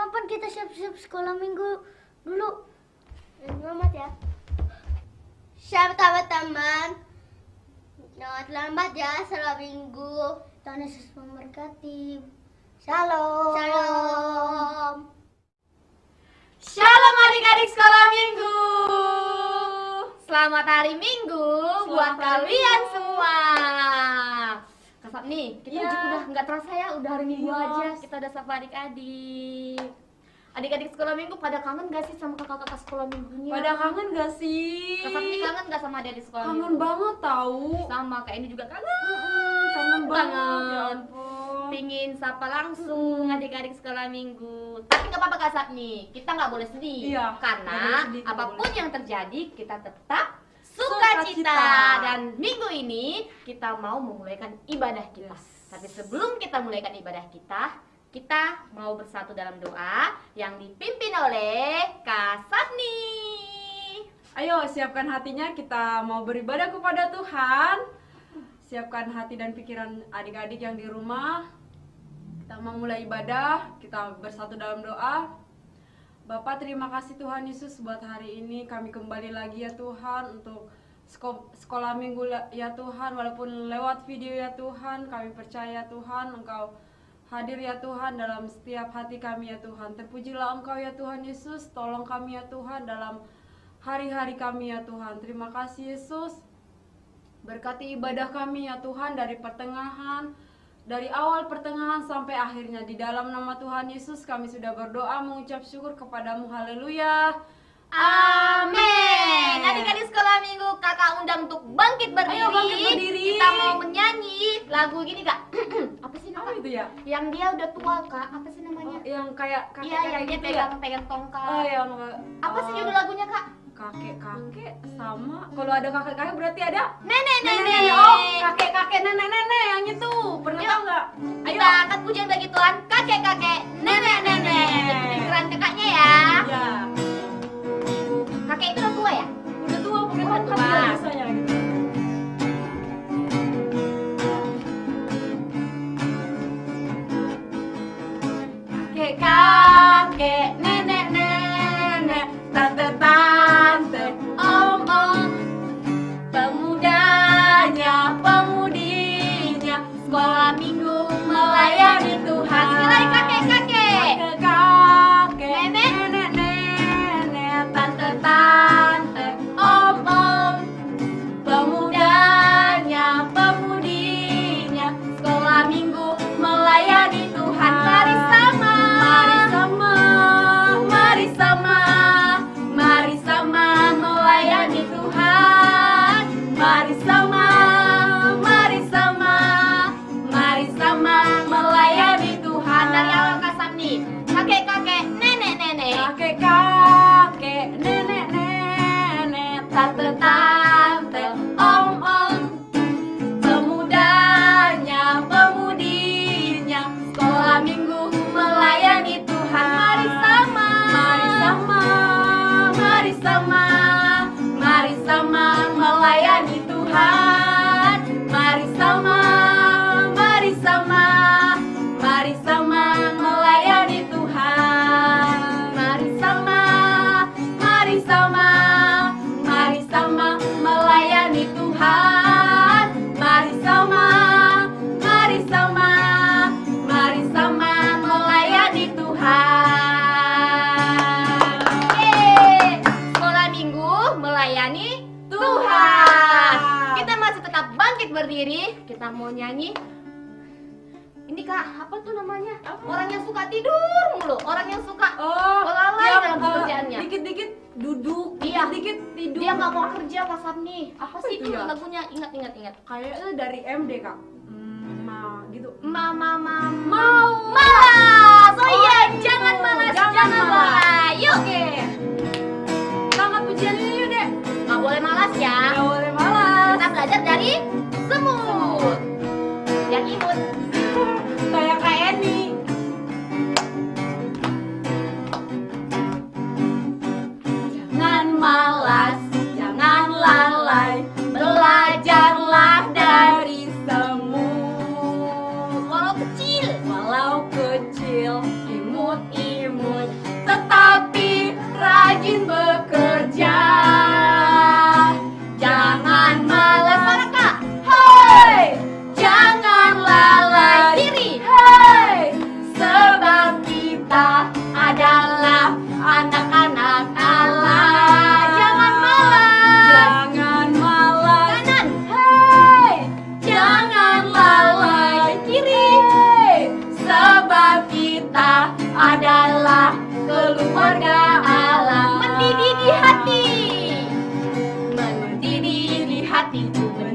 Kapan kita siap-siap sekolah minggu dulu? Selamat ya. Selamat teman-teman. Jangan terlambat ya sekolah minggu. Tuhan Yesus memberkati. Shalom. Shalom. Shalom adik-adik sekolah minggu. Selamat hari Minggu buat kalian semua. Kasap nih, kita udah nggak terasa ya, udah hari Minggu aja. Kita udah sapa adik-adik. Adik-adik sekolah minggu pada kangen gak sih sama kakak-kakak sekolah minggunya? Pada kangen gak sih? Kasap nih kangen gak sama adik-adik sekolah minggu? Kangen banget tahu. Sama, kayak ini juga kangen. Kangen banget. Banget. Ya ampun. Pingin sapa langsung adik-adik sekolah minggu. Tapi nggak apa-apa Kak nih, kita nggak boleh sedih. Iya, Karena nggak boleh sedih, nggak apapun boleh. yang terjadi kita tetap Sukacita. sukacita. Dan minggu ini kita mau memulaikan ibadah kita. Tapi sebelum kita mulaikan ibadah kita mau bersatu dalam doa yang dipimpin oleh Kak Safni. Ayo siapkan hatinya, kita mau beribadah kepada Tuhan. Siapkan hati dan pikiran adik-adik yang di rumah. Kita mau mulai ibadah, kita bersatu dalam doa. Bapak, terima kasih Tuhan Yesus buat hari ini. Kami kembali lagi ya Tuhan untuk sekolah minggu ya Tuhan. Walaupun lewat video ya Tuhan, kami percaya Tuhan Engkau hadir ya Tuhan dalam setiap hati kami ya Tuhan. Terpujilah Engkau ya Tuhan Yesus. Tolong kami ya Tuhan dalam hari-hari kami ya Tuhan. Terima kasih Yesus. Berkati ibadah kami ya Tuhan dari awal pertengahan sampai akhirnya. Di dalam nama Tuhan Yesus kami sudah berdoa mengucap syukur kepadamu. Haleluya. Amin. Adik-adik sekolah minggu, kakak undang untuk bangkit berdiri. Ayo bangkit berdiri. Kita mau menyanyi lagu gini kak. Apa sih Apa namanya? itu ya? Yang dia udah tua kak. Apa sih namanya? Yang kayak Iya, yang dia gitu ya? pegang tongkat. Oh, yang Apa sih judul lagunya kak? kakek-kakek sama. Kalau ada kakek-kakek berarti ada Nenek-nenek. Oh, kakek-kakek, nenek-nenek yang itu. Pernah Yuk. tahu nggak? Kita angkat pujian bagi Tuhan, kakek-kakek, nenek-nenek. Pikiran kakaknya ya. Ya. Kakek itu udah tua ya? Udah tua bukan Udah kan tua. biasanya gitu. Kakek-kakek, nenek-nenek, tante-tante, om-om, pemudanya, pemudinya, sekolah minggu melayani Tuhan. Sekali kakek-kakek. Kakek-kakek, nenek-nenek, tante-tante, om-om, pemudanya, pemudinya, sekolah minggu melayani Tuhan. Mari sama, mari sama, mari sama melayani Tuhan. Mari sama, mari sama, mari sama melayani Tuhan. Dari awal kasam nih, kakek-kakek, nenek-nenek. Kakek-kakek, nenek-nenek, tante-tante, om-om, pemudanya, pemudinya, sekolah minggu melayani Tuhan. Mari sama, mari sama, mari sama, mari sama melayani Tuhan. Mari sama, mari sama, mari sama melayani Tuhan. Mari sama, mari sama, mari sama melayani Tuhan. Mari sama, mari sama, mari sama melayani Tuhan. Yeay, sekolah minggu melayani Tuhan. Kita masih tetap bangkit berdiri. Kita mau nyanyi. Ini kak, apa tuh namanya? Orang yang suka tidur mulu. Orang yang suka lalai dalam pekerjaannya. Dikit-dikit duduk, Iya. dikit tidur. Dia nggak mau kerja Kak Sabni. Apa Apa sih itu itu ya? lagunya? Ingat. Kayaknya dari MD kak. Gitu. Mama malas. Oh iya, jangan malas, jangan malas. Yuk. Oke. Kita angkat pujian ini yuk dek. Nggak boleh malas ya. Gak boleh malas. Kita belajar dari semut. Yang imut. Kayak Kak Eni. Jangan malas, jangan lalai, belajarlah dari semut. Walau kecil. Walau kecil, imut-imut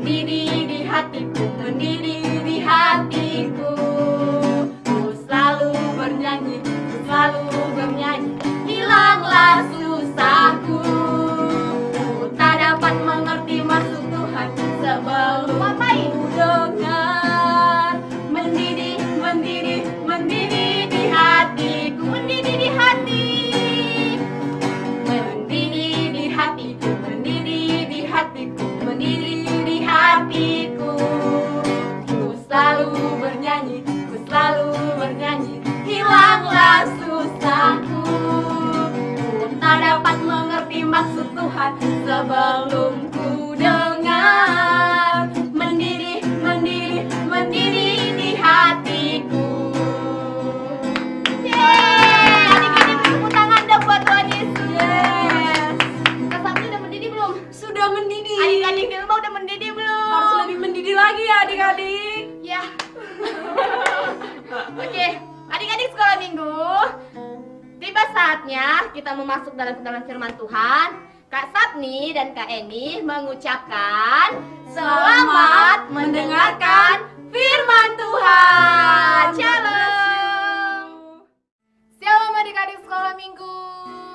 mendidih di hatiku, mendidih di hatiku. Ku selalu bernyanyi, ku selalu bernyanyi, hilanglah susahku. Ku tak dapat mengerti maksud Tuhan sebelum ku dengar. Mendidih, mendidih, mendidih di hatiku, mendidih di hati. Mendidih di hatiku, mendidih di hatiku, mendidih di hatiku. Ku selalu bernyanyi, ku selalu bernyanyi, hilanglah susahku. Ku tak dapat mengerti maksud Tuhan sebelum ku dengar. Mendidih, mendidih, mendidih di hatiku. Yeay, adik-adik tepuk tangan dong buat Tuhan Yesus. Yes. Kak Sabni udah mendidih belum? Sudah mendidih. Adik-adik di rumah udah mendidih belum? Harus lebih mendidih lagi ya adik-adik. Ya. Oke, adik-adik sekolah minggu. Tiba saatnya kita memasuk dalam kebenaran firman Tuhan. Kak Sapni dan Kak Eni mengucapkan selamat mendengarkan firman Tuhan. Shalom. Shalom adik-adik sekolah minggu.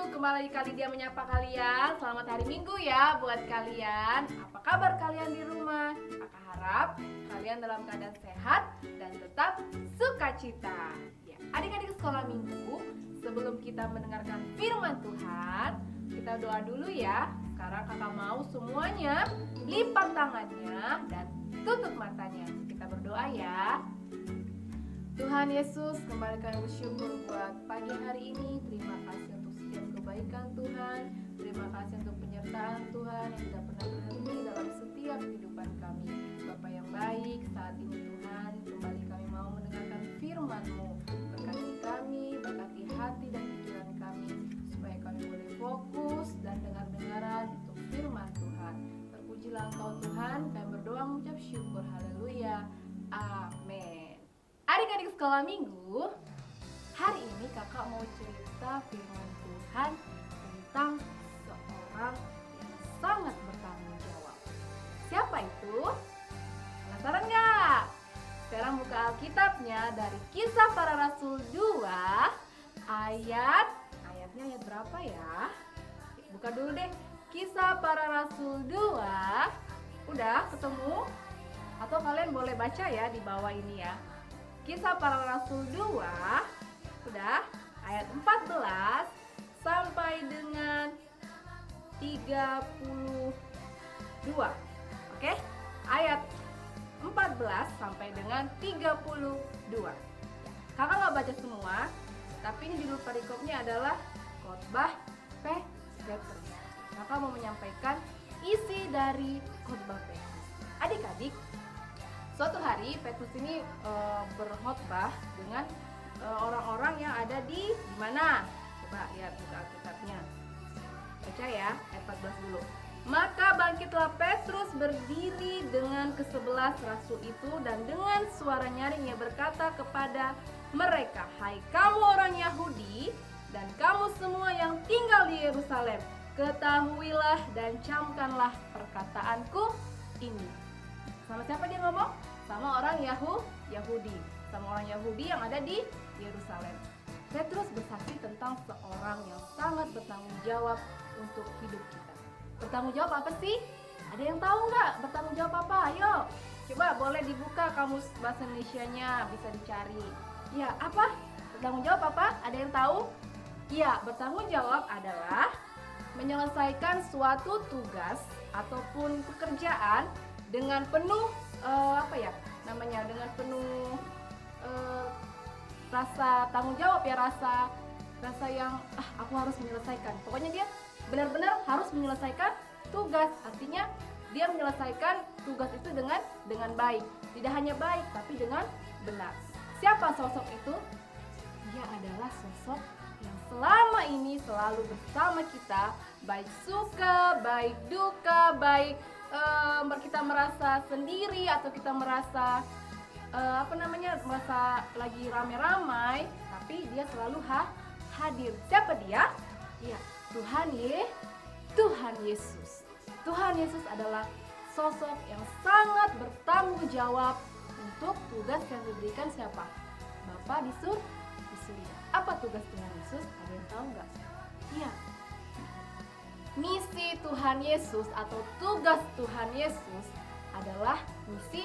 Kembali kali dia menyapa kalian. Selamat hari Minggu ya buat kalian. Apa kabar kalian di rumah? Kakak harap kalian dalam keadaan sehat dan tetap sukacita. Ya, adik-adik sekolah minggu, sebelum kita mendengarkan firman Tuhan, kita doa dulu ya. Sekarang kakak mau semuanya lipat tangannya dan tutup matanya. Kita berdoa ya. Tuhan Yesus, kembali kami bersyukur buat pagi hari ini. Terima kasih untuk setiap kebaikan Tuhan. Terima kasih untuk penyertaan Tuhan yang tidak pernah berhenti dalam setiap kehidupan kami. Bapa yang baik, saat ini Tuhan, kembali kami mau mendengarkan firman-Mu. Berkati kami, berkati hati dan pikiran kami, supaya kami boleh fokus dan dengar-dengaran untuk firman Tuhan. Terpujilah Engkau Tuhan, kami berdoa mengucap syukur. Haleluya. Amin. Adik-adik sekolah minggu, hari ini kakak mau cerita firman Tuhan tentang seorang yang sangat bertanggung jawab. Siapa itu? Penasaran nggak? Sekarang buka Alkitabnya dari Kisah Para Rasul 2 ayatnya ayat berapa ya? Buka dulu deh. Kisah Para Rasul 2. Udah ketemu? Atau kalian boleh baca ya di bawah ini ya. Kisah Para Rasul 2, udah, ayat 14 sampai dengan 32. Oke? Ayat 14 sampai dengan 32. Kakak nggak baca semua, tapi ini judul perikopnya adalah khotbah Petrus. Kakak mau menyampaikan isi dari khotbah Petrus. Adik-adik, suatu hari Petrus ini berkhotbah dengan orang-orang yang ada di mana? Coba lihat buka Alkitabnya. Baca ya, ayat 14 dulu. Maka bangkitlah Petrus berdiri dengan ke-11 rasul itu dan dengan suara nyaring ia berkata kepada mereka, "Hai kamu orang Yahudi dan kamu semua yang tinggal di Yerusalem, ketahuilah dan camkanlah perkataanku ini." Sama siapa dia ngomong? Sama orang Yahudi. Sama orang Yahudi yang ada di Yerusalem. Petrus bersaksi tentang seorang yang sangat bertanggung jawab untuk hidup kita. Bertanggung jawab apa sih? Ada yang tahu nggak bertanggung jawab apa? Ayo, coba boleh dibuka kamus bahasa Indonesianya, bisa dicari. Ya, apa? Bertanggung jawab apa? Ada yang tahu? Ya, bertanggung jawab adalah menyelesaikan suatu tugas ataupun pekerjaan dengan penuh dengan penuh rasa tanggung jawab ya, rasa yang aku harus menyelesaikan. Pokoknya dia benar-benar harus menyelesaikan tugas. Artinya dia menyelesaikan tugas itu dengan baik. Tidak hanya baik tapi dengan benar. Siapa sosok itu? Dia adalah sosok yang selama ini selalu bersama kita, baik suka, baik duka, baik kita merasa sendiri atau kita merasa merasa lagi rame-ramai, tapi dia selalu hadir. Siapa dia? Ya, Tuhan Yesus. Tuhan Yesus adalah sosok yang sangat bertanggung jawab untuk tugas yang diberikan siapa? Bapa di surga. Apa tugas Tuhan Yesus? Ada yang tahu nggak? Iya. Misi Tuhan Yesus atau tugas Tuhan Yesus adalah misi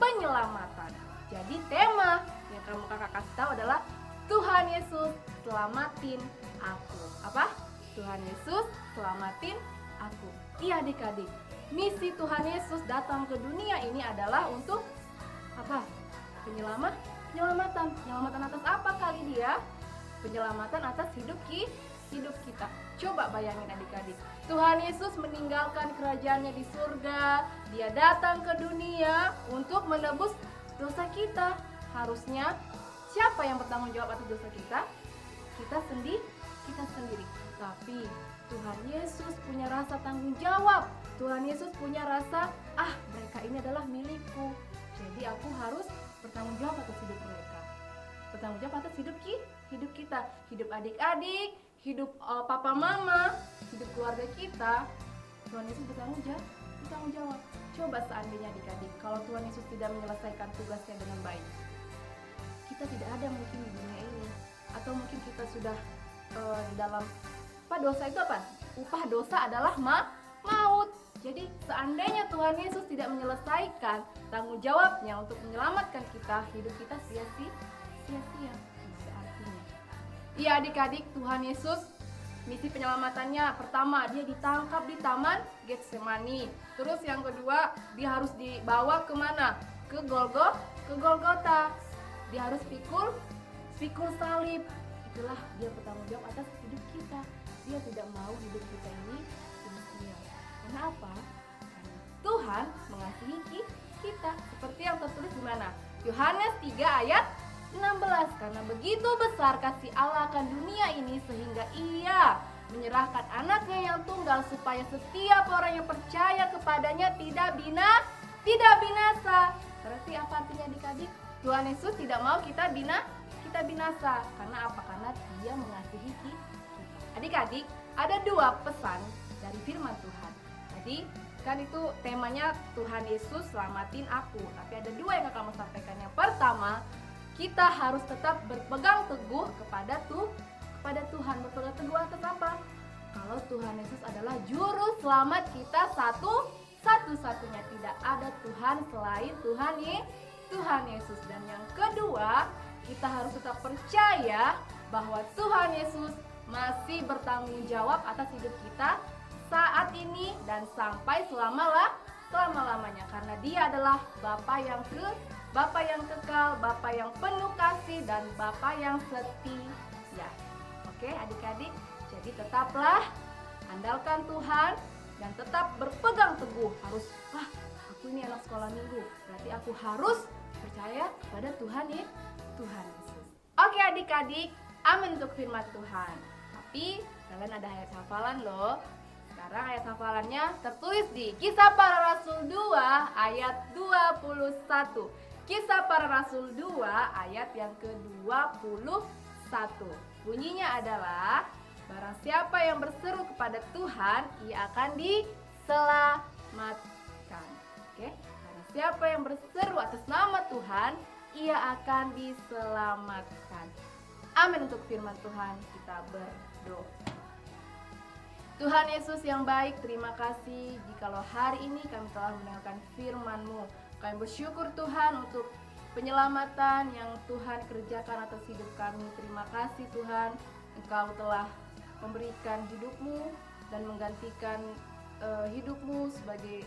penyelamatan. Jadi tema yang kamu kakak kasih tahu adalah Tuhan Yesus selamatin aku. Apa? Tuhan Yesus selamatin aku. Iya adik-adik, misi Tuhan Yesus datang ke dunia ini adalah untuk apa? Penyelamatan. Penyelamatan atas apa kali dia? Penyelamatan atas hidup kita. Coba bayangin adik-adik. Tuhan Yesus meninggalkan kerajaannya di surga. Dia datang ke dunia untuk menebus dosa kita. Harusnya siapa yang bertanggung jawab atas dosa kita? Kita sendiri. Tapi Tuhan Yesus punya rasa tanggung jawab. Tuhan Yesus punya rasa, mereka ini adalah milikku. Jadi aku harus bertanggung jawab atas hidup mereka. Bertanggung jawab atas hidup kita, hidup adik-adik, hidup papa mama, hidup keluarga kita. Tuhan Yesus bertanggung jawab. Coba seandainya adik-adik, kalau Tuhan Yesus tidak menyelesaikan tugasnya dengan baik, kita tidak ada mungkin di dunia ini. Atau mungkin kita sudah di dalam dosa itu apa? Upah dosa adalah maut. Jadi seandainya Tuhan Yesus tidak menyelesaikan tanggung jawabnya untuk menyelamatkan kita, hidup kita sia-sia. Artinya, iya adik-adik, Tuhan Yesus misi penyelamatannya pertama dia ditangkap di taman Getsemani. Terus yang kedua dia harus dibawa kemana? Ke Golgota. Dia harus pikul salib. Itulah dia bertanggung jawab atas hidup kita. Dia tidak mau hidup kita ini sia-sia. Karena apa? Karena Tuhan mengasihi kita. Seperti yang tertulis di mana? Yohanes 3 ayat 16. Karena begitu besar kasih Allah akan dunia ini sehingga Ia menyerahkan anaknya yang tunggal supaya setiap orang yang percaya kepadanya tidak binasa. Berarti apa artinya adik-adik? Tuhan Yesus tidak mau kita binasa. Karena apa? Karena Dia mengasihi kita. Adik-adik, ada 2 pesan dari firman Tuhan. Jadi kan itu temanya Tuhan Yesus selamatin aku. Tapi ada 2 yang akan saya sampaikan. Yang pertama, kita harus tetap berpegang teguh kepada Tuhan. Berpegang teguh atas apa? Kalau Tuhan Yesus adalah juru selamat kita satu-satunya. Tidak ada Tuhan selain Tuhan Yesus. Dan yang kedua, kita harus tetap percaya bahwa Tuhan Yesus masih bertanggung jawab atas hidup kita saat ini dan sampai selama-lamanya. Karena Dia adalah Bapa yang kekal, Bapa yang penuh kasih, dan Bapa yang setia. Oke adik-adik, jadi tetaplah andalkan Tuhan dan tetap berpegang teguh. Aku ini anak sekolah minggu, berarti aku harus percaya pada Tuhan Yesus. Oke adik-adik, amin untuk firman Tuhan. Tapi kalian ada ayat hafalan loh. Sekarang ayat hafalannya tertulis di Kisah Para Rasul 2 ayat 21. Kisah Para Rasul 2 ayat yang ke-21. Bunyinya adalah, barang siapa yang berseru kepada Tuhan, ia akan diselamatkan. Oke? Barang siapa yang berseru atas nama Tuhan, ia akan diselamatkan. Amin untuk firman Tuhan. Kita berdoa. Tuhan Yesus yang baik, terima kasih jikalau hari ini kami telah mendengarkan firman-Mu. Kami bersyukur Tuhan untuk penyelamatan yang Tuhan kerjakan atas hidup kami. Terima kasih Tuhan, Engkau telah memberikan hidup-Mu dan menggantikan hidup-Mu sebagai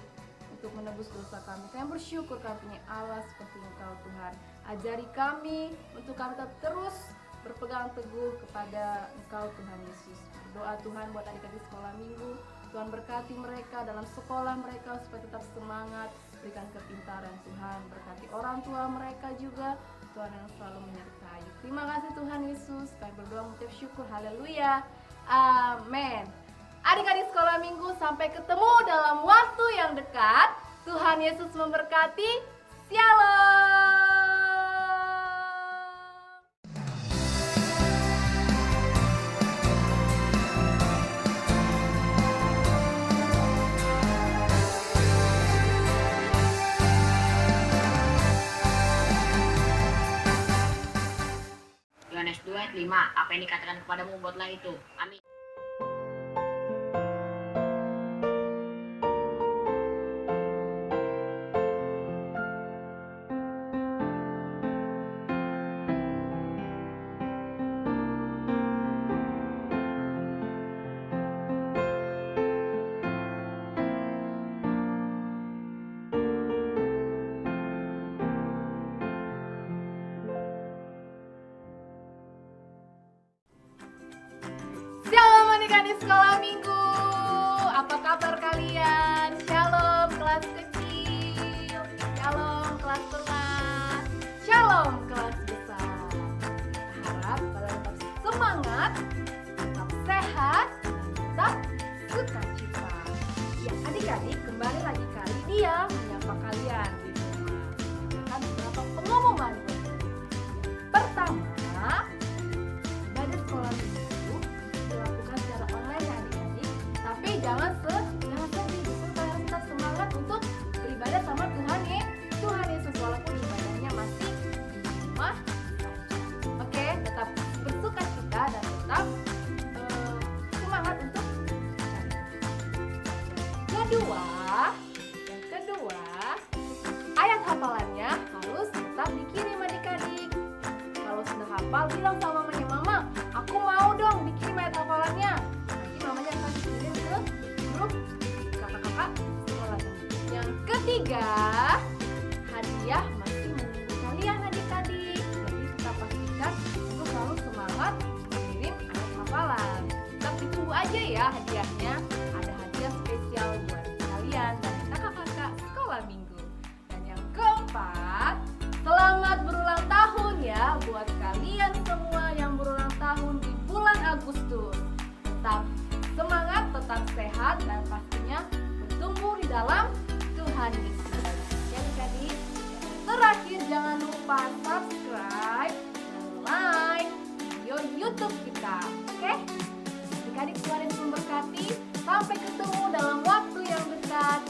untuk menebus dosa kami. Kami bersyukur kami punya Allah seperti Engkau Tuhan. Ajari kami untuk kami tetap terus berpegang teguh kepada Engkau Tuhan Yesus. Berdoa Tuhan buat adik-adik sekolah minggu. Tuhan berkati mereka dalam sekolah mereka supaya tetap semangat. Berikan kepintaran Tuhan. Berkati orang tua mereka juga. Tuhan yang selalu menyertai. Terima kasih Tuhan Yesus. Kami berdoa mengucap syukur. Haleluya. Amin. Adik-adik sekolah minggu, sampai ketemu dalam waktu yang dekat. Tuhan Yesus memberkati. Shalom. ayat 5. Apa yang dikatakan kepadamu, buatlah itu. Amin. Shalom adik-adik sekolah minggu. Apa kabar kalian? Shalom kelas kecil. Shalom kelas kelas. Shalom kelas besar. Harap kalian tetap semangat, tetap sehat, dan tetap sukacita. Ya adik-adik, kembali lagi kali dia menyapa kalian di rumah. Akan beberapa pengumuman. Pertama, ibadah sekolah minggu dilakukan secara online ya adik-adik, tapi jangan sedih, justru kalian tetap semangat untuk beribadah sama Tuhan Yesus walaupun ibadahnya masih di rumah saja. Oke, tetap bersuka cita dan tetap semangat untuk mencari Tuhan. Yang kedua, ayat hafalannya harus tetap dikirim adik-adik. Kalau sudah hafal, bilang sama mamanya, "Mama, aku mau dong bikin ayat hafalannya." Nanti mamanya akan kirim ke grup kakak-kakak sekolah. Yang ketiga, hadiah masih menunggu kalian adik-adik. Jadi kita pastikan untuk selalu semangat mengirim ayat hafalan. Tetap ditunggu aja ya hadiahnya. Ada hadiah spesial buat kalian dan kakak-kakak sekolah minggu. Dan yang keempat, selamat berulang tahun ya buat kalian semua yang berulang tahun di bulan Agustus. Tetap semangat, tetap sehat, dan pastinya bertumbuh di dalam Tuhan Yesus. Ya adik-adik, terakhir jangan lupa subscribe dan like video YouTube kita. Oke? Adik-adik, Tuhan Yesus memberkati. Sampai ketemu dalam waktu yang dekat.